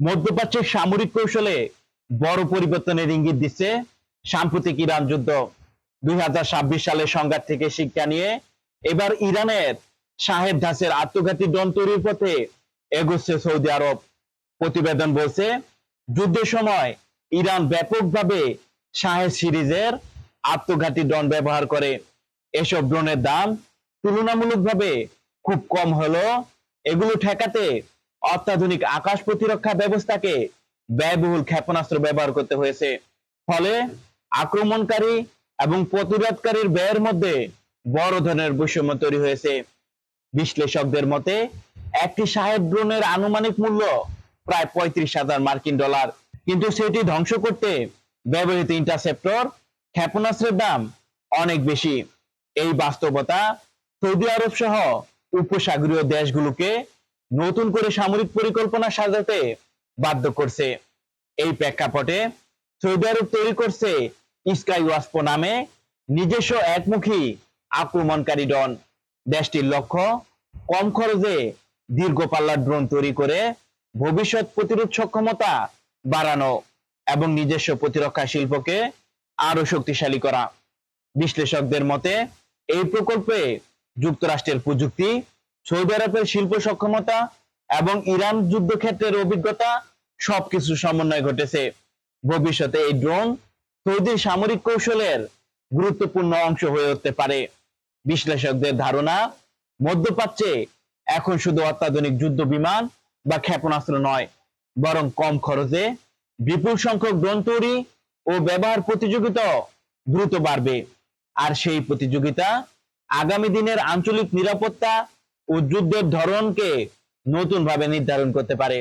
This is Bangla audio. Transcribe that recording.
মধ্যপ্রাচ্যের সামরিক কৌশলে বড় পরিবর্তনের ইঙ্গিত দিচ্ছে সাম্প্রতিক ইরান যুদ্ধ। 2026 সালের সংঘাত থেকে শিক্ষা নিয়ে এবার ইরানের সাহেব দাসের আত্মঘাতী ড্রোন তৈরির পথে এগোচ্ছে সৌদি আরব। প্রতিবেদন বলছে, যুদ্ধের সময় ইরান ব্যাপকভাবে শাহেদ সিরিজের আত্মঘাতী ড্রোন ব্যবহার করে। এসব ড্রোনের দাম তুলনামূলকভাবে খুব কম হলেও এগুলো ঠেকাতে অত্যাধুনিক আকাশ প্রতিরক্ষা ব্যবস্থাকে ব্যয়বহুল ক্ষেপণাস্ত্র ব্যবহার করতে হয়েছে। ফলে আক্রমণকারী এবং প্রতিরোধকারীর ব্যয়ের মধ্যে বড় ধরনের বৈষম্য তৈরি হয়েছে। বিশ্লেষকদের মতে একটি সাহেব ড্রোনের আনুমানিক মূল্য প্রায় 35,000 মার্কিন ডলার, কিন্তু সেটি ধ্বংস করতে ব্যবহৃত ইন্টারসেপ্টর ক্ষেপণাস্ত্রের দাম অনেক বেশি। এই বাস্তবতা সৌদি আরব সহ উপসাগরীয় দেশগুলোকে নতুন করে সামরিক পরিকল্পনা সাজাতে বাধ্য করছে। এই প্রেক্ষাপটে সৌদি আরব তৈরি করছে স্কাই ওয়াস্প নামে নিজস্ব একমুখী আক্রমণকারী ড্রোন। দেশটির লক্ষ্য কম খরচে দীর্ঘ পাল্লার ড্রোন তৈরি করে ভবিষ্যৎ প্রতিরোধ সক্ষমতা বাড়ানো এবং নিজস্ব প্রতিরক্ষা শিল্পকে আরো শক্তিশালী করা। বিশ্লেষকদের মতে এই প্রকল্পে যুক্তরাষ্ট্রের প্রযুক্তি, সৌদি আরবের শিল্প সক্ষমতা এবং ইরান যুদ্ধক্ষেত্রের অভিজ্ঞতা সবকিছু সমন্বয় ঘটেছে। ভবিষ্যতে এই ড্রোন সৌদির সামরিক কৌশলের গুরুত্বপূর্ণ অংশ হয়ে উঠতে পারে। বিশ্লেষকদের ধারণা, মধ্যপ্রাচ্যে এখন শুধু অত্যাধুনিক যুদ্ধ বিমান বা ক্ষেপণাস্ত্র নয়, বরং কম খরচে বিপুল সংখ্যক ড্রোন তৈরি ও ব্যবহার প্রতিযোগিতা দ্রুত বাড়বে। আর সেই প্রতিযোগিতা আগামী দিনের আঞ্চলিক নিরাপত্তা ও যুদ্ধের ধরনকে নতুনভাবে নির্ধারণ করতে পারে।